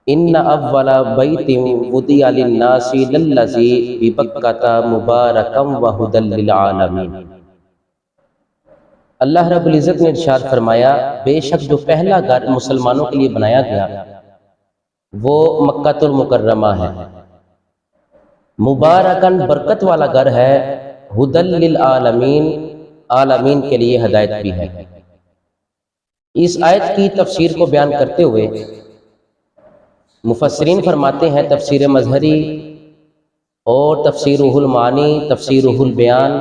ان اول بیت وضع للناس للذی ببکۃ مبارکا وہدی للعالمین۔ اللہ رب العزت نے ارشاد فرمایا، بے شک جو پہلا گھر مسلمانوں کے لیے بنایا گیا وہ مکۃ المکرمہ ہے، مبارکن برکت والا گھر ہے، ہدی للعالمین عالمین کے لیے ہدایت بھی ہے۔ اس آیت کی تفسیر کو بیان کرتے ہوئے مفسرین فرماتے ہیں، تفسیر مظہری اور تفسیرہ المعانی، تفسیرہ البیان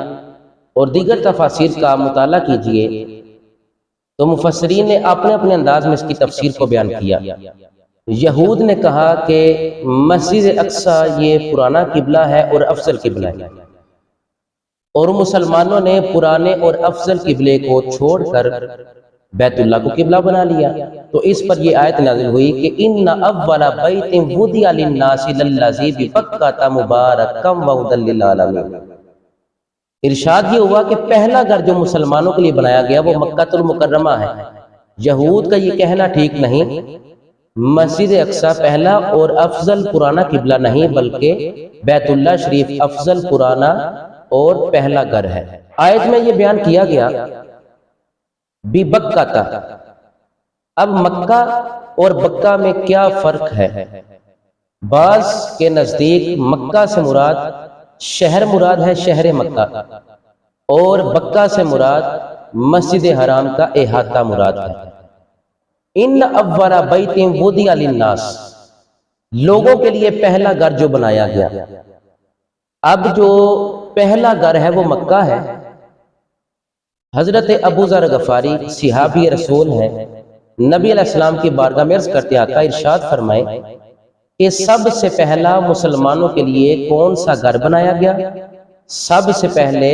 اور دیگر تفاسیر کا مطالعہ کیجئے تو مفسرین نے اپنے اپنے انداز میں اس کی تفسیر کو بیان کیا۔ یہود نے کہا کہ مسجد اقصی یہ پرانا قبلہ ہے اور افضل قبلہ ہے، اور مسلمانوں نے پرانے اور افضل قبلے کو چھوڑ کر بیت اللہ کو قبلہ بنا لیا۔ تو اس پر یہ آیت نازل ہوئی کہ ان اول بیت وضع للناس للذی ببکۃ مبارکا وہدی للعالمین۔ ارشاد یہ ہوا کہ پہلا گھر جو مسلمانوں کے لیے بنایا گیا وہ مکۃ المکرمہ ہے۔ یہود کا یہ کہنا ٹھیک نہیں، مسجد اقصی پہلا اور افضل پرانا قبلہ نہیں بلکہ بیت اللہ شریف افضل پرانا اور پہلا گھر ہے۔ آیت میں یہ بیان کیا گیا ببکۃ۔ اب مکہ اور بکہ میں کیا فرق ہے؟ بعض کے نزدیک مکہ سے مراد شہر مراد ہے، شہر مکہ، اور بکہ سے مراد مسجد حرام کا احاطہ مراد ہے۔ ان اول بیت وضع للناس، لوگوں کے لیے پہلا گھر جو بنایا گیا۔ اب جو پہلا گھر ہے وہ مکہ ہے۔ حضرت ابو ذر غفاری صحابی رسول ہیں، نبی علیہ السلام کی بارگاہ میں عرض کرتے آقا ارشاد فرمائے کہ سب سے پہلا مسلمانوں کے لیے کون سا گھر بنایا گیا، سب سے پہلے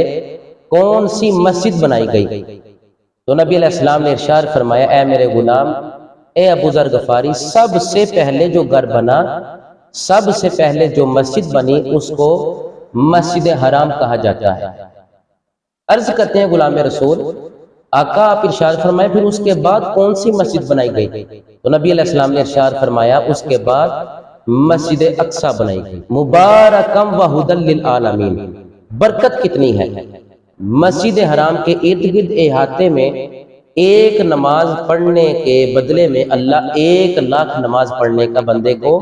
کون سی مسجد بنائی گئی؟ تو نبی علیہ السلام نے ارشاد فرمایا، اے میرے غلام، اے ابو ذر غفاری، سب سے پہلے جو گھر بنا، سب سے پہلے جو مسجد بنی اس کو مسجد حرام کہا جاتا ہے۔ عرض کرتے ہیں غلام رسول، آقا آپ ارشاد فرمائے پھر اس کے بعد کون سی مسجد بنائی گئی؟ تو نبی علیہ السلام نے ارشاد فرمایا اس کے بعد مسجد اقصی بنائی گئی، مبارکا وہدی للعالمین۔ برکت کتنی ہے! مسجد حرام کے ارد گرد احاطے میں ایک نماز پڑھنے کے بدلے میں اللہ 1,00,000 نماز پڑھنے کا بندے کو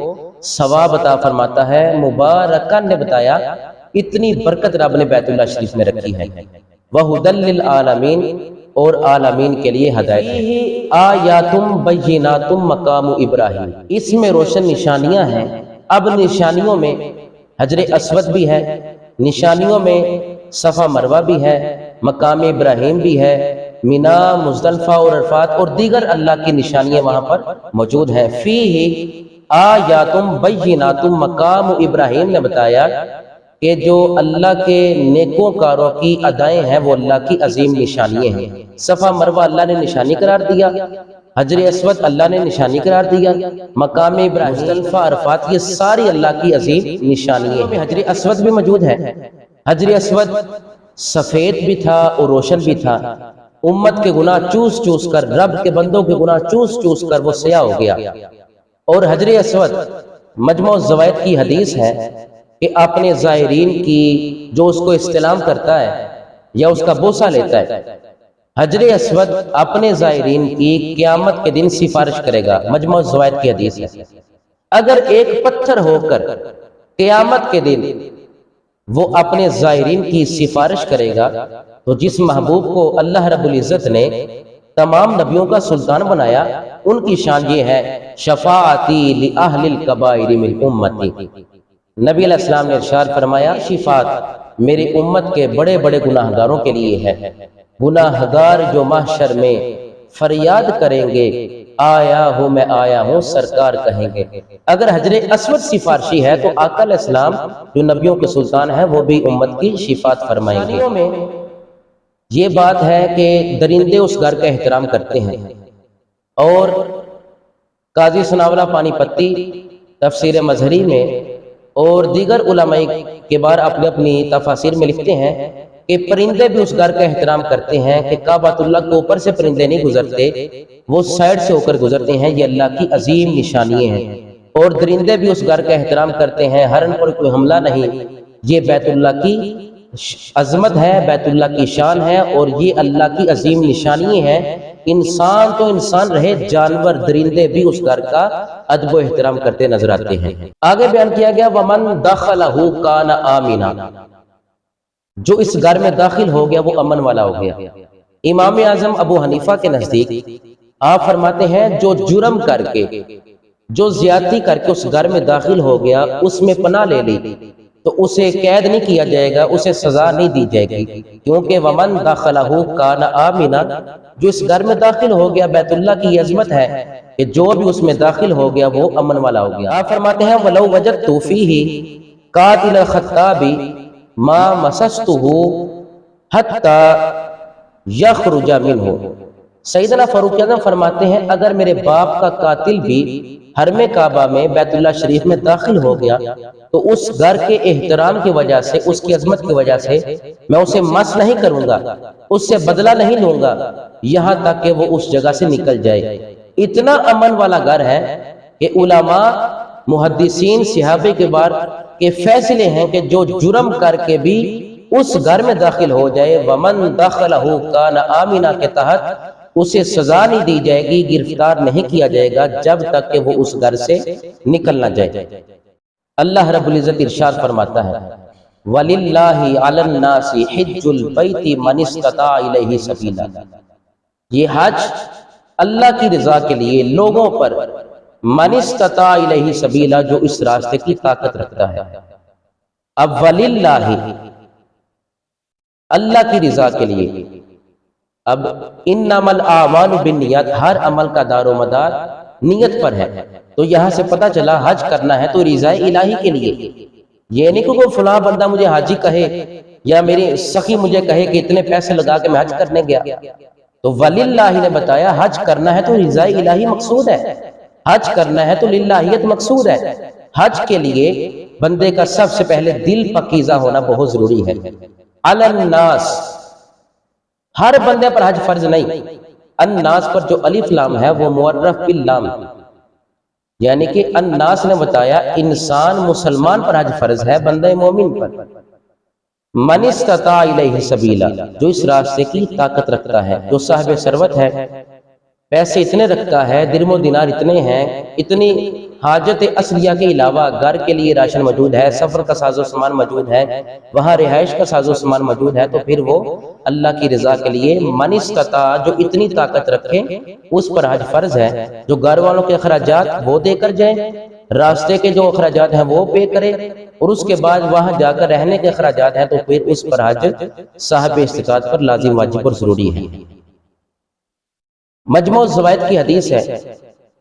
ثواب عطا فرماتا ہے۔ مبارکہ نے بتایا اتنی برکت رب نے بیت اللہ شریف میں رکھی ہے۔ وہدی للعالمین، اور عالمین کے لیے ہدایت ہے۔ آیات بینات مقام ابراہیم، اس میں روشن نشانیاں ہیں۔ اب نشانیوں میں حجر اسود بھی ہے، نشانیوں میں صفا مروہ بھی ہے، مقام ابراہیم بھی ہے، مینا، مزدلفہ اور عرفات اور دیگر اللہ کی نشانیاں وہاں پر موجود ہیں۔ فیہ آیات بینات مقام ابراہیم نے بتایا کہ جو اللہ کے نیکوں کاروں کی ادائیں ہیں وہ اللہ کی عظیم نشانیاں ہیں۔ صفا مروہ اللہ نے نشانی قرار دیا، حجر اسود اللہ نے نشانی قرار دیا، مقام ابراہیم، مزدلفہ، عرفات، یہ ساری اللہ کی عظیم نشانیاں ہیں۔ حجر اسود بھی موجود ہے۔ حجر اسود سفید بھی تھا اور روشن بھی تھا۔ امت کے گناہ چوس چوس کر، رب کے بندوں کے گناہ چوس چوس کر وہ سیاہ ہو گیا۔ اور حجر اسود مجموع الزوائد کی حدیث ہے کہ اپنے زائرین کی جو اس کو استلام کرتا ہے یا اس کا بوسہ لیتا ہے، حجر اسود اپنے زائرین کی قیامت کے دن سفارش کرے گا۔ مجموع الزوائد کی حدیث ہے۔ اگر ایک پتھر ہو کر قیامت کے دن وہ اپنے زائرین کی سفارش کرے گا تو جس محبوب کو اللہ رب العزت نے تمام نبیوں کا سلطان بنایا ان کی شان یہ ہے، شفاعتی لأہل الکبائر من امتی۔ نبی علیہ السلام نے ارشاد فرمایا شفاعت میری امت کے بڑے بڑے گناہ گاروں کے لیے ہے۔ گناہ گار جو محشر میں فریاد کریں گے آیا ہوں میں آیا ہوں سرکار کہیں گے۔ اگر حجر اسود سفارشی ہے تو آقا علیہ السلام جو نبیوں کے سلطان ہیں وہ بھی امت کی شفاعت فرمائیں گے۔ میں یہ بات ہے کہ درندے اس گھر کا احترام کرتے ہیں، اور قاضی ثناءاللہ پانی پتی تفسیر مظہری میں اور دیگر علماء کبار اپنی اپنی تفاسیر میں لکھتے ہیں کہ پرندے بھی اس گھر کا احترام کرتے ہیں کہ کعبۃ اللہ کے اوپر سے پرندے نہیں گزرتے، وہ سائڈ سے ہو کر گزرتے ہیں۔ یہ اللہ کی عظیم نشانیاں ہیں۔ اور درندے بھی اس گھر کا احترام کرتے ہیں، ہرن پر کوئی حملہ نہیں۔ یہ بیت اللہ کی عظمت ہے، بیت اللہ کی شان ہے، اور یہ اللہ کی عظیم نشانی ہے۔ انسان تو انسان رہے، جانور درندے بھی اس گھر کا ادب و احترام کرتے نظر آتے ہیں۔ آگے بیان کیا گیا وَمَن دَخَلَهُ كَانَ آمِنًا، جو اس گھر میں داخل ہو گیا وہ امن والا ہو گیا۔ امام اعظم ابو حنیفہ کے نزدیک آپ فرماتے ہیں جو جرم کر کے، جو زیادتی کر کے اس گھر میں داخل ہو گیا، اس میں پناہ لے لی، تو اسے قید نہیں کیا جائے گا، اسے سزا نہیں دی جائے گی، کیونکہ وَمَن دَخَلَهُ كَانَ آمِنًا، جو اس گھر میں داخل ہو گیا، بیت اللہ کی عظمت ہے کہ جو بھی اس میں داخل ہو گیا وہ امن والا ہو گیا۔ آپ فرماتے ہیں وَلَوْ وَجَدْتُ فِيهِ قَاتِلَ الْخَطَّابِ مَا مَسَسْتُهُ حَتَّى يَخْرُجَ مِنْهُ۔ سیدنا فاروق اعظم فرماتے ہیں اگر میرے باپ کا قاتل بھی حرم کعبہ میں بیت اللہ شریف میں داخل ہو گیا تو اس گھر کے احترام کی وجہ سے، اس کی عظمت کی وجہ سے میں اسے مس نہیں کروں گا، اس سے بدلہ نہیں لوں گا یہاں تک کہ وہ اس جگہ سے نکل جائے۔ اتنا امن والا گھر ہے کہ علماء، محدثین، صحابہ کے بار کے فیصلے ہیں کہ جو جرم کر کے بھی اس گھر میں داخل ہو جائے، وَمَن دَخَلَهُ كَانَ آمِنًا کے تحت اسے سزا نہیں دی جائے گی، گرفتار نہیں کیا جائے گا جب تک کہ وہ اس گھر سے نکل نہ جائے۔ اللہ رب العزت ارشاد فرماتا ہے وَلِلَّهِ عَلَى النَّاسِ حِجُّ الْبَيْتِ مَنِ اسْتَطَاعَ إِلَيْهِ سَبِيلًا، یہ حج اللہ کی رضا کے لیے لوگوں پر، مَنِ اسْتَطَاعَ إِلَيْهِ سَبِيلًا، جو اس راستے کی طاقت رکھتا ہے۔ اب وَلِلَّهِ، اللہ کی رضا کے لیے، اب انما الاعمال بالنیات، ہر عمل کا دار و مدار نیت پر ہے، تو یہاں سے پتہ چلا حج کرنا ہے تو رضا الہی کے لیے، یہ نہیں کہ کوئی فلاں بندہ مجھے حاجی کہے یا میری سخی مجھے کہے کہ اتنے پیسے لگا کے میں حج کرنے گیا۔ تو وللہ نے بتایا حج کرنا ہے تو رضا الہی مقصود ہے، حج کرنا ہے تو للہیت مقصود ہے۔ حج کے لیے بندے کا سب سے پہلے دل پاکیزہ ہونا بہت ضروری ہے۔ علی الناس، ہر بندے پر حج فرض نہیں، الناس پر جو الف لام ہے وہ معرف باللام، یعنی کہ الناس نے بتایا انسان مسلمان پر حج فرض ہے، بندہ مومن پر۔ من استطاع الیہ سبیلا، جو اس راستے کی طاقت رکھتا ہے، جو صاحب ثروت ہے، پیسے اتنے رکھتا ہے، درم و دینار اتنے ہیں، اتنی حاجت اصلیہ کے علاوہ گھر کے لیے راشن موجود ہے، سفر کا ساز و سامان موجود ہے، وہاں رہائش کا ساز و سامان موجود ہے، تو پھر وہ اللہ کی رضا کے لیے من استطاع، جو اتنی طاقت رکھے اس پر حج فرض ہے۔ جو گھر والوں کے اخراجات وہ دے کر جائیں، راستے کے جو اخراجات ہیں وہ پے کرے، اور اس کے بعد وہاں جا کر رہنے کے اخراجات ہیں تو پھر اس پر حج صاحب استطاعت پر لازم، واجب اور ضروری ہے۔ مجموع الزوائد کی حدیث ہے،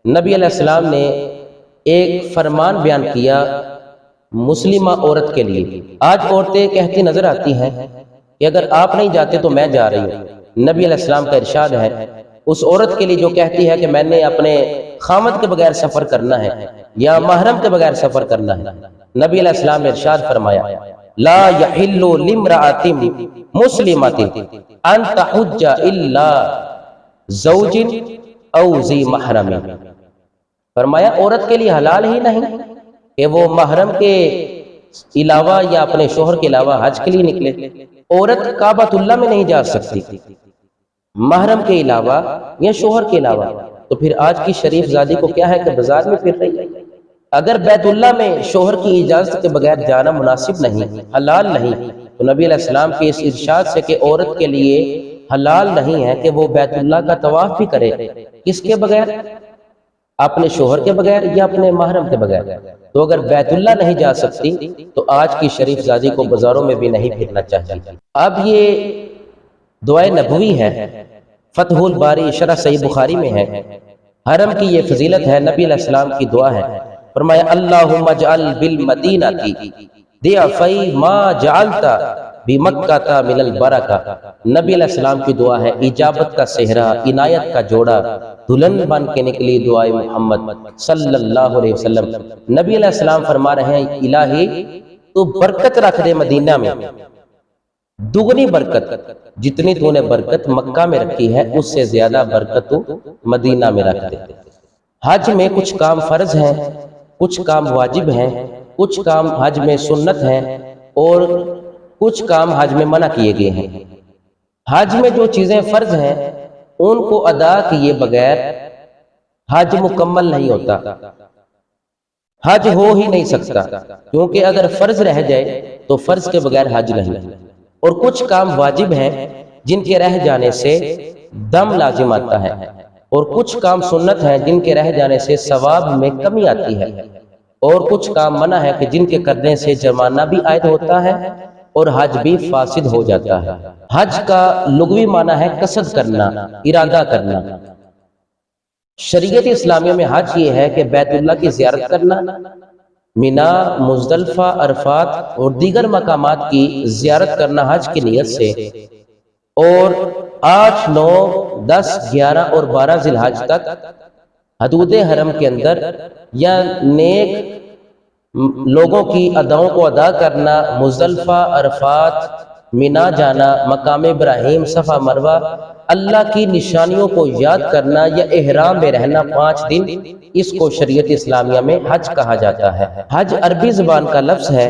نبی علیہ السلام نے ایک فرمان بیان کیا مسلمہ عورت کے لیے۔ آج عورتیں کہتی نظر آتی ہیں کہ اگر آپ نہیں جاتے تو میں جا رہی ہوں۔ نبی علیہ السلام کا ارشاد ہے اس عورت کے لیے جو کہتی ہے کہ میں نے اپنے خامد کے بغیر سفر کرنا ہے یا محرم کے بغیر سفر کرنا ہے، نبی علیہ السلام نے ارشاد فرمایا لا یحل لامرأۃ مسلمۃ ان تحج الا زوج او ذی محرم، فرمایا عورت کے لیے حلال ہی نہیں کہ وہ محرم کے علاوہ یا اپنے شوہر کے علاوہ حج کے لیے نکلے۔ عورت کعبۃ اللہ میں نہیں جا سکتی محرم کے علاوہ یا شوہر کے علاوہ، تو پھر آج کی شریف زادی کو کیا ہے کہ بازار میں پھر رہی ہے۔ اگر بیت اللہ میں شوہر کی اجازت کے بغیر جانا مناسب نہیں، حلال نہیں، تو نبی علیہ السلام کے اس ارشاد سے کہ عورت کے لیے حلال نہیں ہے کہ وہ بیت اللہ کا طواف بھی کرے، کس کے بغیر؟ اپنے شوہر کے بغیر یا اپنے محرم کے بغیر۔ تو اگر بیت اللہ نہیں جا سکتی تو آج کی شریف زادی کو بازاروں میں بھی نہیں پھرنا چاہیے۔ اب یہ دعائے نبوی ہے، فتح الباری شرح صحیح بخاری میں ہے، حرم کی یہ فضیلت ہے، نبی علیہ السلام کی دعا ہے۔ فرمایا اللہم اجعل بالمدینۃ ضعفی ما جعلت بمکہ من البرکہ، نبی علیہ السلام کی دعا ہے، اجابت کا صحرا، عنایت کا جوڑا، دلہن بن کے نکلی دعائے محمد صلی اللہ علیہ وسلم۔ نبی علیہ السلام فرما رہے ہیں الہی تو برکت رکھ دے مدینہ میں، دگنی برکت، جتنی تو نے برکت مکہ میں رکھی ہے اس سے زیادہ برکت تو مدینہ میں رکھ دے۔ حج میں کچھ کام فرض ہیں کچھ کام واجب ہیں، کچھ کام حج میں سنت ہیں اور کچھ کام حج میں منع کیے گئے ہیں۔ حج میں جو چیزیں فرض ہیں ان کو ادا کیے بغیر حج مکمل نہیں ہوتا، حج ہو ہی نہیں سکتا، کیونکہ اگر فرض رہ جائے تو فرض کے بغیر حج نہیں۔ اور کچھ کام واجب ہیں جن کے رہ جانے سے دم لازم آتا ہے، اور کچھ کام سنت ہیں جن کے رہ جانے سے ثواب میں کمی آتی ہے، اور کچھ کام منع ہے کہ جن کے کرنے سے جرمانہ بھی عائد ہوتا ہے اور حج بھی فاسد ہو جاتا ہے۔ حج کا لغوی معنی ہے قصد کرنا، ارادہ کرنا۔ شریعت اسلامیہ میں حج یہ ہے کہ بیت اللہ کی زیارت کرنا، مینا، مزدلفہ، عرفات اور دیگر مقامات کی زیارت کرنا حج کی نیت سے، اور 8، 9، 10، 11 اور 12 ذی الحج تک حدود حرم کے اندر یا نیک لوگوں کی اداؤں کو ادا کرنا، مزدلفہ، عرفات، مینا جانا، مقام ابراہیم، صفا مروہ، اللہ کی نشانیوں کو یاد کرنا یا احرام میں رہنا 5 دن، اس کو شریعت اسلامیہ میں حج کہا جاتا ہے۔ حج عربی زبان کا لفظ ہے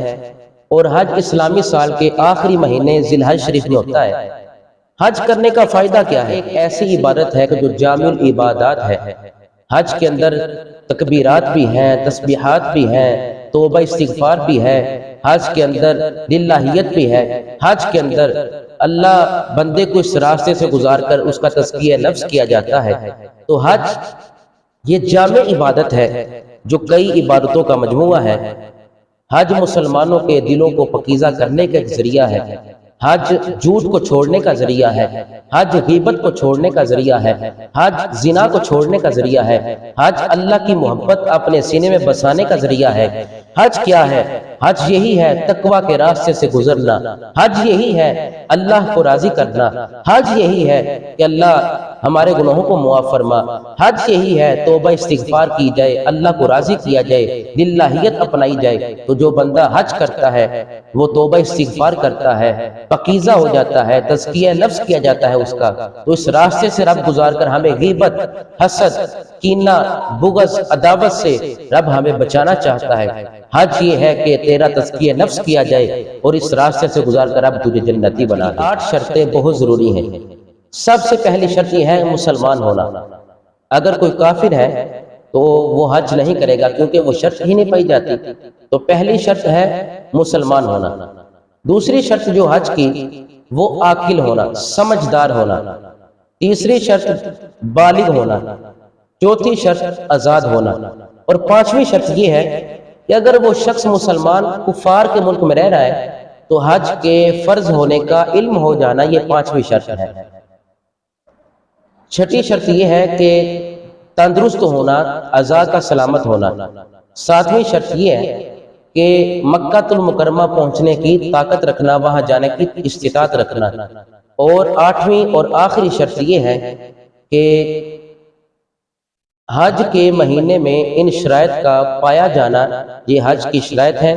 اور حج اسلامی سال کے آخری مہینے ذی الحج شریف میں ہوتا ہے۔ حج کرنے کا فائدہ کیا ہے؟ ایک ایسی عبادت ہے کہ جو جامع العبادات ہے۔ حج کے اندر تکبیرات بھی ہیں، تسبیحات بھی ہیں، توبہ استغفار بھی ہے، حج کے اندر للہیت بھی ہے، حج کے اندر اللہ بندے کو اس راستے سے گزار کر اس کا تزکیہ نفس کیا جاتا ہے۔ تو حج یہ جامع عبادت ہے جو کئی عبادتوں کا مجموعہ ہے۔ حج مسلمانوں کے دلوں کو پاکیزہ کرنے کا ایک ذریعہ ہے، حج جھوٹ کو چھوڑنے کا ذریعہ ہے، حج غیبت کو چھوڑنے کا ذریعہ ہے، حج زنا کو چھوڑنے کا ذریعہ ہے، حج اللہ کی محبت اپنے سینے میں بسانے کا ذریعہ ہے۔ حج کیا ہے؟ حج یہی ہے تقوی کے راستے سے گزرنا، حج یہی ہے اللہ کو راضی کرنا، حج یہی ہے کہ اللہ ہمارے گناہوں کو معاف فرما، حج یہی ہے توبہ استغفار کی جائے، اللہ کو راضی کیا جائے، للہیت اپنائی جائے۔ تو جو بندہ حج کرتا ہے وہ توبہ استغفار کرتا ہے، پاکیزہ ہو جاتا ہے، تزکیہ نفس کیا جاتا ہے اس کا۔ تو اس راستے سے رب گزار کر ہمیں غیبت، حسد، کینہ، بغض، عداوت سے رب ہمیں بچانا چاہتا ہے۔ حج یہ ہے کہ تیرا تزکیہ نفس کیا جائے اور اس راستے سے گزار کر رب تجھے جنتی بنا دے۔ 8 شرطیں بہت ضروری ہیں۔ سب سے پہلی شرط یہ ہے مسلمان ہونا۔ اگر کوئی کافر ہے تو وہ حج نہیں کرے گا کیونکہ وہ شرط ہی نہیں پائی جاتی۔ تو پہلی شرط ہے مسلمان ہونا۔ دوسری شرط جو حج کی وہ عاقل ہونا، سمجھدار ہونا۔ تیسری شرط بالغ ہونا۔ چوتھی شرط آزاد ہونا۔ اور 5ویں شرط یہ ہے کہ اگر وہ شخص مسلمان کفار کے ملک میں رہ رہا ہے تو حج کے فرض ہونے کا علم ہو جانا، یہ 5ویں شرط ہے۔ چھٹی شرط یہ ہے کہ تندرست ہونا، اعضاء کا سلامت ہونا۔ 7ویں شرط یہ ہے کہ مکہ المکرمہ پہنچنے کی طاقت رکھنا، وہاں جانے کی استطاعت رکھنا۔ اور 8ویں اور آخری شرط یہ ہے کہ حج کے مہینے میں ان شرائط کا پایا جانا، یہ حج کی شرائط ہیں۔